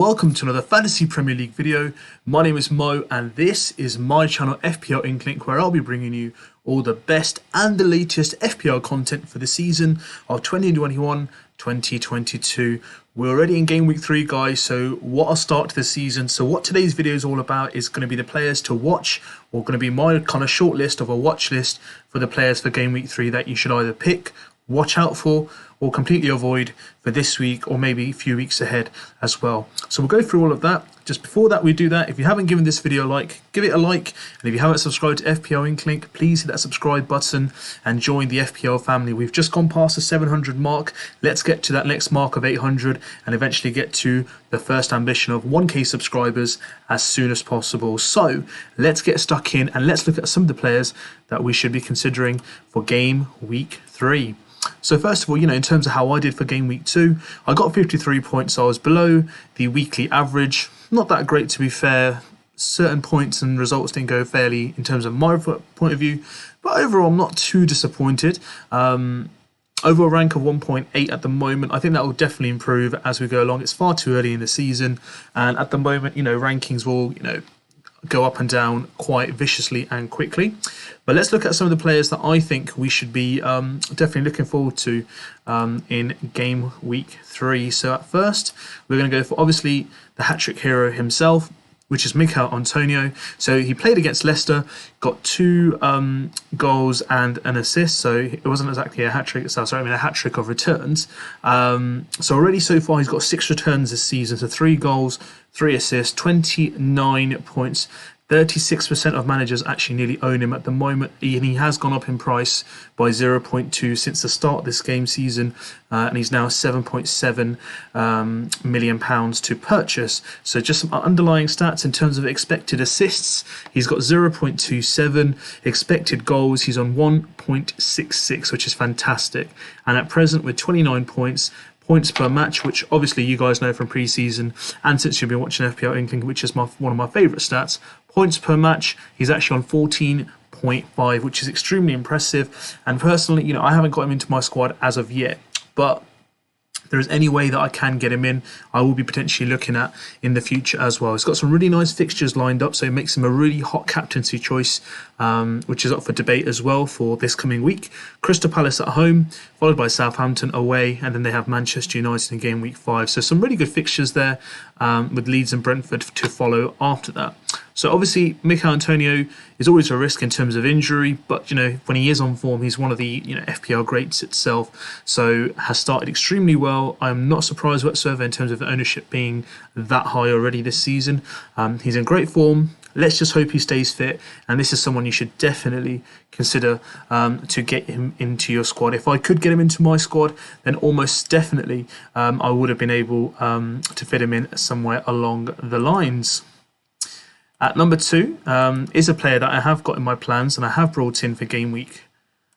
Welcome to another Fantasy Premier League video. My name is Mo and this is my channel FPL INKLING, where I'll be bringing you all the best and the latest FPL content for the season of 2021-2022. We're already in game week 3, guys, so what a start to the season. So what today's video is all about is going to be the players to watch, or going to be my kind of short list of a watch list for the players for game week 3 that you should either pick, watch out for, or completely avoid for this week or maybe a few weeks ahead as well. So we'll go through all of that. Just before that we do that, if you haven't given this video a like, give it a like, and if you haven't subscribed to FPL INKLING, please hit that subscribe button and join the FPL family. We've just gone past the 700 mark. Let's get to that next mark of 800 and eventually get to the first ambition of 1k subscribers as soon as possible. So let's get stuck in and let's look at some of the players that we should be considering for game week 3. So first of all, in terms of how I did for game week 2, I got 53 points. So I was below the weekly average. Not that great, to be fair. Certain points and results didn't go fairly in terms of my point of view, but overall I'm not too disappointed. Overall rank of 1.8 at the moment. I think that will definitely improve as we go along. It's far too early in the season, and at the moment, rankings will, go up and down quite viciously and quickly. But let's look at some of the players that I think we should be definitely looking forward to in game week 3. So at first, we're going to go for obviously the hat-trick hero himself, which is Mikhail Antonio. So he played against Leicester, got 2 goals and an assist. So it wasn't exactly a hat-trick itself, a hat-trick of returns. So already so far he's got 6 returns this season, so 3 goals, 3 assists, 29 points. 36% of managers actually nearly own him at the moment, and he has gone up in price by 0.2 since the start of this game season, and he's now £7.7 million to purchase. So just some underlying stats in terms of expected assists, he's got 0.27, expected goals, he's on 1.66, which is fantastic, and at present with 29 points per match, which obviously you guys know from pre-season, and since you've been watching FPL INKLING, which is one of my favourite stats, points per match, he's actually on 14.5, which is extremely impressive. And personally, I haven't got him into my squad as of yet, but if there is any way that I can get him in, I will be potentially looking at in the future as well. He's got some really nice fixtures lined up, so it makes him a really hot captaincy choice, which is up for debate as well for this coming week. Crystal Palace at home, followed by Southampton away, and then they have Manchester United in game week 5. So some really good fixtures there, with Leeds and Brentford to follow after that. So obviously Mikhail Antonio is always a risk in terms of injury, but when he is on form, he's one of the FPL greats itself. So has started extremely well. I'm not surprised whatsoever in terms of the ownership being that high already this season. He's in great form. Let's just hope he stays fit, and this is someone you should definitely consider to get him into your squad. If I could get him into my squad, then almost definitely I would have been able to fit him in somewhere along the lines. At number 2 is a player that I have got in my plans and I have brought in for game week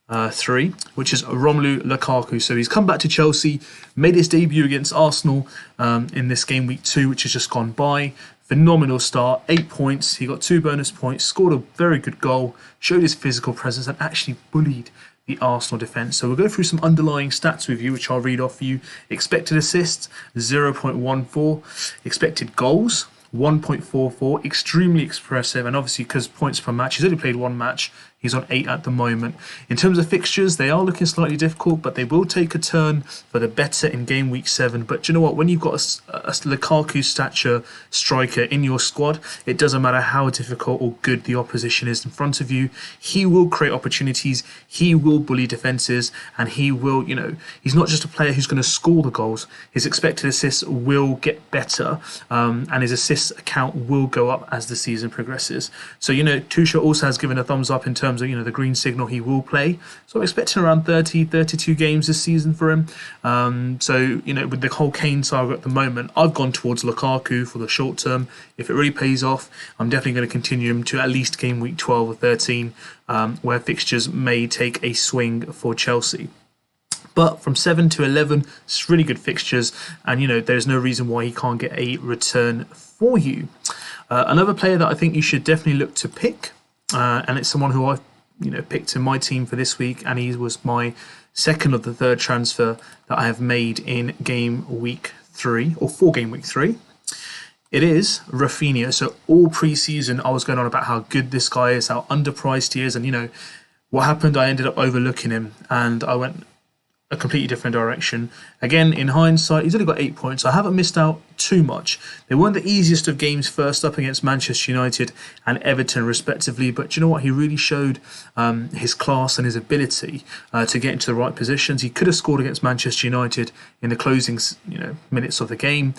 3, which is Romelu Lukaku. So he's come back to Chelsea, made his debut against Arsenal in this game week 2, which has just gone by. Phenomenal start, 8 points. He got 2 bonus points, scored a very good goal, showed his physical presence and actually bullied the Arsenal defence. So we'll go through some underlying stats with you, which I'll read off for you. Expected assists, 0.14. Expected goals, 1.44, extremely expressive, and obviously because points per match, he's only played 1 match, he's on 8 at the moment. In terms of fixtures, they are looking slightly difficult, but they will take a turn for the better in game week 7. But you know what, when you've got a Lukaku stature striker in your squad, it doesn't matter how difficult or good the opposition is in front of you, he will create opportunities, he will bully defences, and he will, he's not just a player who's going to score the goals. His expected assists will get better, and his assists account will go up as the season progresses. So Tuchel also has given a thumbs up in terms of the green signal he will play. So I'm expecting around 32 games this season for him. So with the whole Kane saga at the moment, I've gone towards Lukaku for the short term. If it really pays off, I'm definitely going to continue him to at least game week 12 or 13, where fixtures may take a swing for Chelsea. But from 7 to 11, it's really good fixtures, and there's no reason why he can't get a return for you. Another player that I think you should definitely look to pick, and it's someone who I've picked in my team for this week, and he was my second of the third transfer that I have made in game week 3, or for game week 3. It is Rafinha. So all pre-season, I was going on about how good this guy is, how underpriced he is, and what happened. I ended up overlooking him, and I went a completely different direction. Again, in hindsight, he's only got 8 points. I haven't missed out too much. They weren't the easiest of games first up against Manchester United and Everton, respectively. But you know what? He really showed his class and his ability to get into the right positions. He could have scored against Manchester United in the closing, minutes of the game.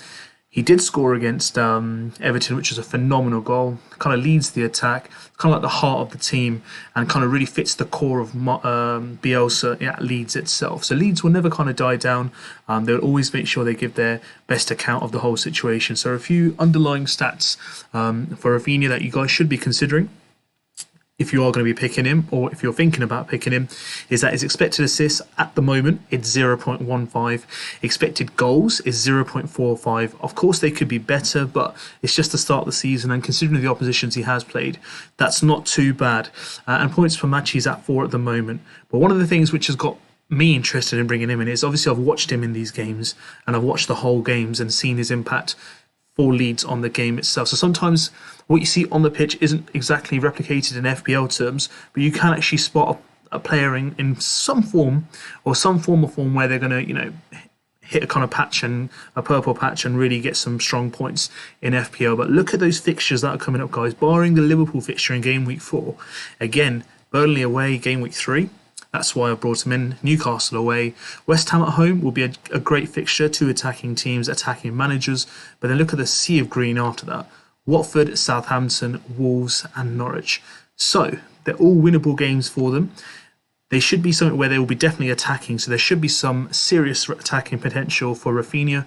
He did score against Everton, which is a phenomenal goal. Kind of leads the attack, kind of like the heart of the team, and kind of really fits the core of Bielsa at Leeds itself. So Leeds will never kind of die down. They'll always make sure they give their best account of the whole situation. So a few underlying stats for Rafinha that you guys should be considering if you are going to be picking him, or if you're thinking about picking him, is that his expected assists at the moment, it's 0.15. Expected goals is 0.45. Of course, they could be better, but it's just the start of the season, and considering the oppositions he has played, that's not too bad. And points per match, he's at 4 at the moment. But one of the things which has got me interested in bringing him in is, obviously I've watched him in these games, and I've watched the whole games and seen his impact for Leeds on the game itself. So sometimes what you see on the pitch isn't exactly replicated in FPL terms, but you can actually spot a player in some form or some form of form where they're going to, hit a kind of patch, and a purple patch, and really get some strong points in FPL. But look at those fixtures that are coming up, guys. Barring the Liverpool fixture in game week 4, again, Burnley away, game week 3. That's why I brought him in. Newcastle away. West Ham at home will be a great fixture. 2 attacking teams, attacking managers. But then look at the sea of green after that. Watford, Southampton, Wolves and Norwich. So they're all winnable games for them. They should be something where they will be definitely attacking. So there should be some serious attacking potential for Rafinha.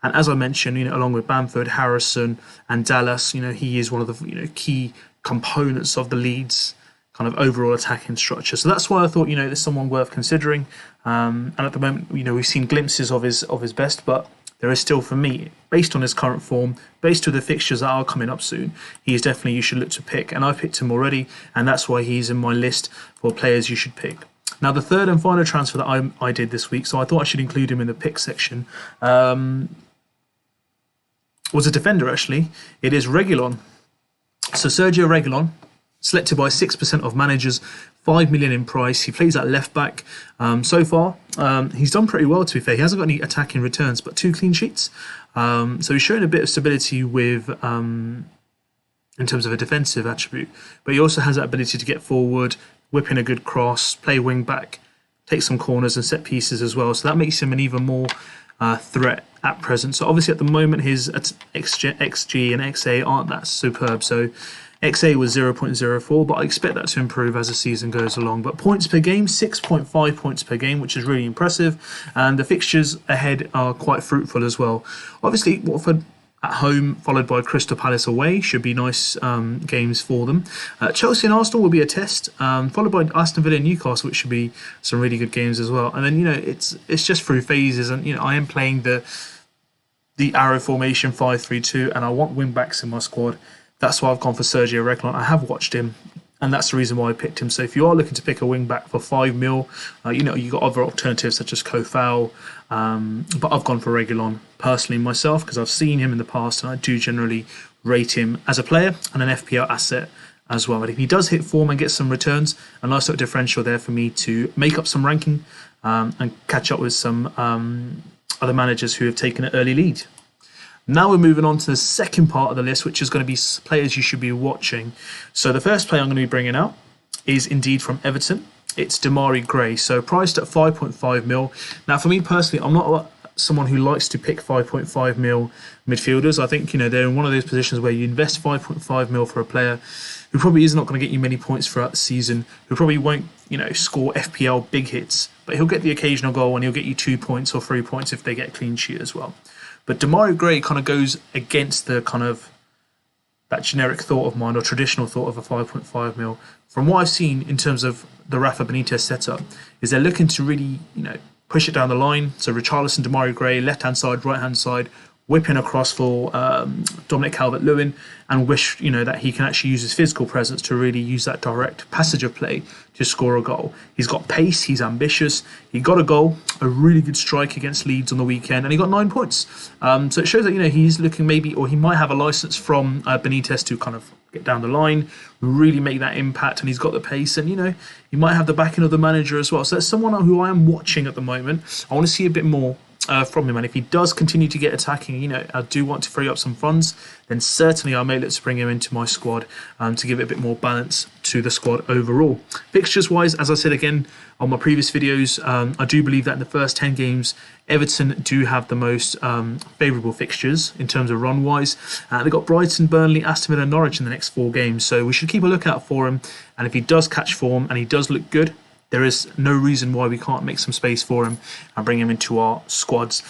And as I mentioned, along with Bamford, Harrison and Dallas, he is one of the key components of the Leeds kind of overall attacking structure. So that's why I thought, there's someone worth considering. And at the moment, we've seen glimpses of his best, but there is still, for me, based on his current form, based on the fixtures that are coming up soon, he is definitely you should look to pick. And I've picked him already, and that's why he's in my list for players you should pick. Now, the third and final transfer that I did this week, so I thought I should include him in the pick section, was a defender, actually. It is Reguilon. So Sergio Reguilon, selected by 6% of managers, 5 million in price. He plays at left back. So far, he's done pretty well, to be fair. He hasn't got any attacking returns, but 2 clean sheets. So he's showing a bit of stability with in terms of a defensive attribute. But he also has that ability to get forward, whip in a good cross, play wing back, take some corners and set pieces as well. So that makes him an even more threat at present. So obviously at the moment, his XG and XA aren't that superb. So XA was 0.04, but I expect that to improve as the season goes along. But points per game, 6.5 points per game, which is really impressive. And the fixtures ahead are quite fruitful as well. Obviously, Watford at home, followed by Crystal Palace away, should be nice games for them. Chelsea and Arsenal will be a test, followed by Aston Villa and Newcastle, which should be some really good games as well. And then, it's just through phases. And, I am playing the arrow formation 5-3-2, and I want wing backs in my squad. That's why I've gone for Sergio Reguilon. I have watched him, and that's the reason why I picked him. So if you are looking to pick a wing back for 5 mil, you've got other alternatives such as Kofal, but I've gone for Reguilon personally myself because I've seen him in the past, and I do generally rate him as a player and an FPL asset as well. But if he does hit form and get some returns, a nice little differential there for me to make up some ranking and catch up with some other managers who have taken an early lead. Now we're moving on to the second part of the list, which is going to be players you should be watching. So the first player I'm going to be bringing out is indeed from Everton. It's Demarai Gray, so priced at 5.5 mil. Now, for me personally, I'm not someone who likes to pick 5.5 mil midfielders. I think, they're in one of those positions where you invest 5.5 mil for a player who probably is not going to get you many points throughout the season, who probably won't, score FPL big hits, but he'll get the occasional goal and he'll get you 2 points or 3 points if they get a clean sheet as well. But Demarai Gray kind of goes against the kind of that generic thought of mine or traditional thought of a 5.5 mil. From what I've seen in terms of the Rafa Benitez setup, is they're looking to really, push it down the line. So Richarlison, Demarai Gray, left-hand side, right-hand side, whipping across for Dominic Calvert-Lewin, and wish that he can actually use his physical presence to really use that direct passage of play to score a goal. He's got pace, he's ambitious, he got a goal, a really good strike against Leeds on the weekend, and he got 9 points. So it shows that he's looking maybe, or he might have a license from Benitez to kind of get down the line, really make that impact, and he's got the pace, and he might have the backing of the manager as well. So that's someone who I am watching at the moment. I want to see a bit more from him, and if he does continue to get attacking, I do want to free up some funds, then certainly I may look to bring him into my squad to give it a bit more balance to the squad overall. Fixtures wise, as I said again on my previous videos, I do believe that in the first 10 games Everton do have the most favourable fixtures in terms of run wise. They've got Brighton, Burnley, Aston Villa and Norwich in the next 4 games, so we should keep a lookout for him, and if he does catch form and he does look good, there is no reason why we can't make some space for him and bring him into our squads.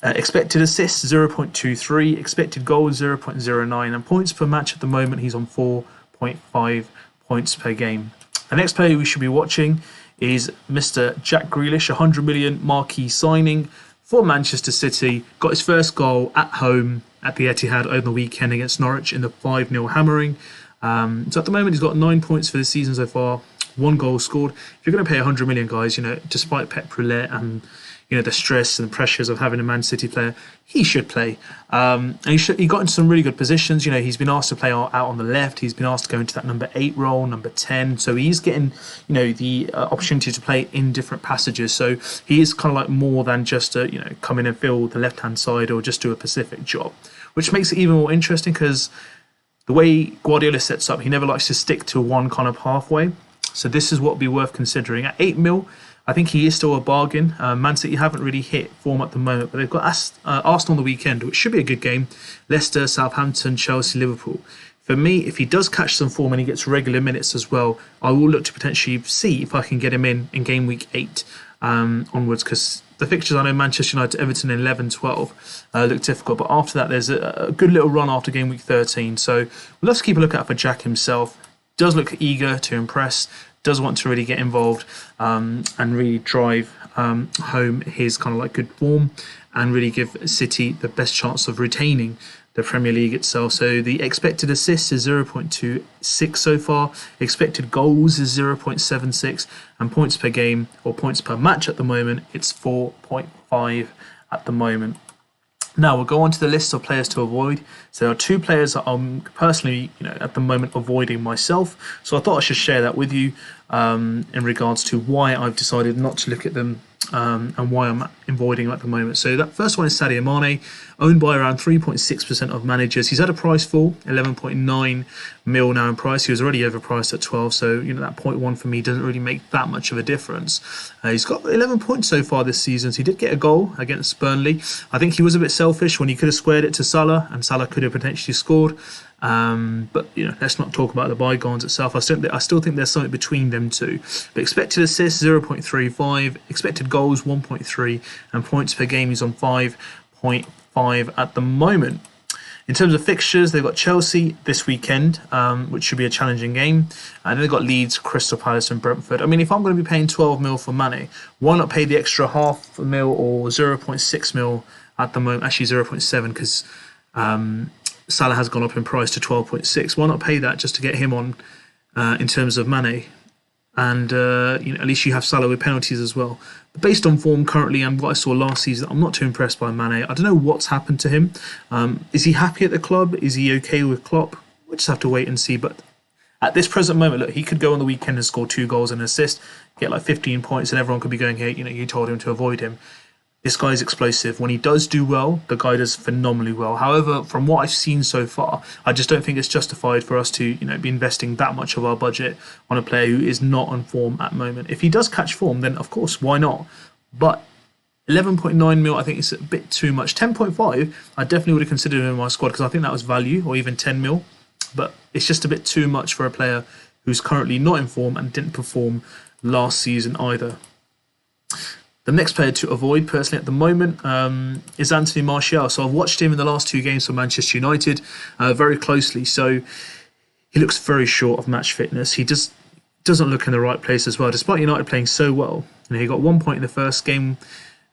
Expected assists 0.23, expected goals 0.09, and points per match at the moment he's on 4.5 points per game. The next player we should be watching is Mr. Jack Grealish, 100 million marquee signing for Manchester City. Got his first goal at home at the Etihad over the weekend against Norwich in the 5-0 hammering. So at the moment he's got 9 points for the season so far. 1 goal scored. If you're going to pay 100 million, guys, despite Pep Roulette and the stress and pressures of having a Man City player, he should play. And he got into some really good positions. He's been asked to play out on the left. He's been asked to go into that number 8 role, number 10. So he's getting the opportunity to play in different passages. So he is kind of like more than just to come in and fill the left hand side or just do a specific job, which makes it even more interesting because the way Guardiola sets up, he never likes to stick to one kind of pathway. So this is what would be worth considering. At 8 mil, I think he is still a bargain. Man City haven't really hit form at the moment, but they've got Arsenal on the weekend, which should be a good game. Leicester, Southampton, Chelsea, Liverpool. For me, if he does catch some form and he gets regular minutes as well, I will look to potentially see if I can get him in game week 8 onwards, because the fixtures, I know Manchester United, Everton in 11-12 look difficult, but after that there's a good little run after game week 13. So we'll have to keep a look out for Jack himself. Does look eager to impress, does want to really get involved and really drive home his kind of like good form and really give City the best chance of retaining the Premier League itself. So the expected assists is 0.26 so far, expected goals is 0.76, and points per game or points per match at the moment, it's 4.5 at the moment. Now we'll go on to the list of players to avoid. So there are 2 players that I'm personally, at the moment avoiding myself. So I thought I should share that with you in regards to why I've decided not to look at them and why I'm avoiding them at the moment. So that first one is Sadiomani, owned by around 3.6% of managers. He's had a price fall, 11.9 mil now in price. He was already overpriced at 12, so that 0.1 for me doesn't really make that much of a difference. He's got 11 points so far this season. So he did get a goal against Burnley. I think he was a bit selfish when he could have squared it to Salah, and Salah could have potentially scored. But let's not talk about the bygones itself. I still think there's something between them two. But expected assists 0.35, expected goals 1.3, and points per game he's on 5.5 at the moment. In terms of fixtures, they've got Chelsea this weekend, which should be a challenging game. And then they've got Leeds, Crystal Palace and Brentford. I mean, if I'm going to be paying 12 mil for Mane, why not pay the extra half a mil or 0.6 mil at the moment? Actually 0.7, because Salah has gone up in price to 12.6. Why not pay that just to get him on in terms of Mane? And at least you have Salah with penalties as well. But based on form currently and what I saw last season, I'm not too impressed by Mane. I don't know what's happened to him. Is he happy at the club? Is he okay with Klopp? We'll just have to wait and see. But at this present moment, look, he could go on the weekend and score 2 goals and an assist, get like 15 points, and everyone could be going, hey, you told him to avoid him. This guy's explosive. When he does do well, the guy does phenomenally well. However, from what I've seen so far, I just don't think it's justified for us to, be investing that much of our budget on a player who is not on form at the moment. If he does catch form, then of course, why not? But 11.9 mil, I think it's a bit too much. 10.5, I definitely would have considered him in my squad because I think that was value, or even 10 mil. But it's just a bit too much for a player who's currently not in form and didn't perform last season either. The next player to avoid personally at the moment is Anthony Martial. So I've watched him in the last 2 games for Manchester United very closely. So he looks very short of match fitness. He doesn't look in the right place as well, despite United playing so well. He got 1 point in the first game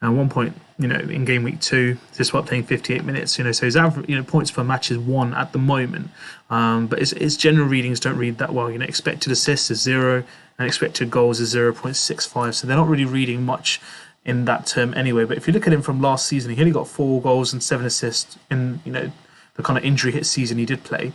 and 1 point in game week 2, despite playing 58 minutes. So his average, points per match is 1 at the moment. But his general readings don't read that well. Expected assists is 0, and expected goals is 0.65. So they're not really reading much in that term anyway. But if you look at him from last season, he only got 4 goals and 7 assists in the kind of injury hit season he did play.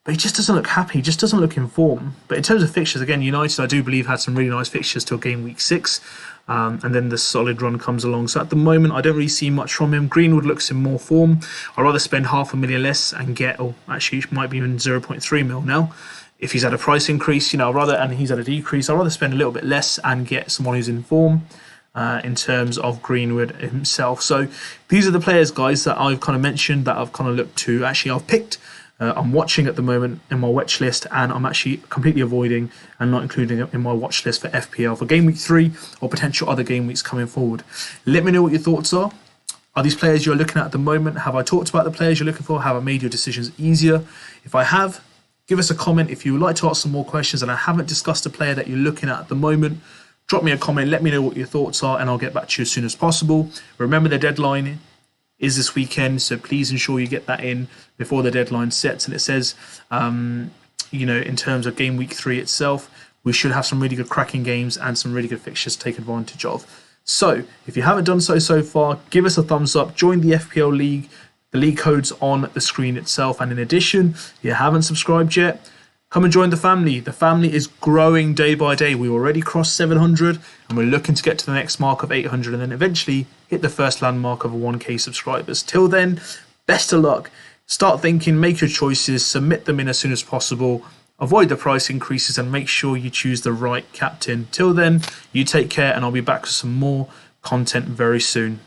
But he just doesn't look happy. He just doesn't look in form. But in terms of fixtures, again, United, I do believe, had some really nice fixtures till game week 6. And then the solid run comes along. So at the moment, I don't really see much from him. Greenwood looks in more form. I'd rather spend $500,000 less and get, actually, it might be even 0.3 mil now. If he's had a price increase, and he's had a decrease, I'd rather spend a little bit less and get someone who's in form in terms of Greenwood himself. So these are the players, guys, that I've kind of mentioned, that I've kind of looked to. Actually, I've picked. I'm watching at the moment in my watch list, and I'm actually completely avoiding and not including it in my watch list for FPL for game week 3 or potential other game weeks coming forward. Let me know what your thoughts are. Are these players you're looking at the moment? Have I talked about the players you're looking for? Have I made your decisions easier? If I have, give us a comment. If you would like to ask some more questions and I haven't discussed a player that you're looking at the moment, drop me a comment. Let me know what your thoughts are, and I'll get back to you as soon as possible. Remember, the deadline is this weekend, so please ensure you get that in before the deadline sets. And it says, in terms of game week 3 itself, we should have some really good cracking games and some really good fixtures to take advantage of. So if you haven't done so far, give us a thumbs up, join the FPL League. The league code's on the screen itself. And in addition, if you haven't subscribed yet, come and join the family. The family is growing day by day. We already crossed 700, and we're looking to get to the next mark of 800, and then eventually hit the first landmark of 1K subscribers. Till then, best of luck. Start thinking, make your choices, submit them in as soon as possible, avoid the price increases, and make sure you choose the right captain. Till then, you take care, and I'll be back with some more content very soon.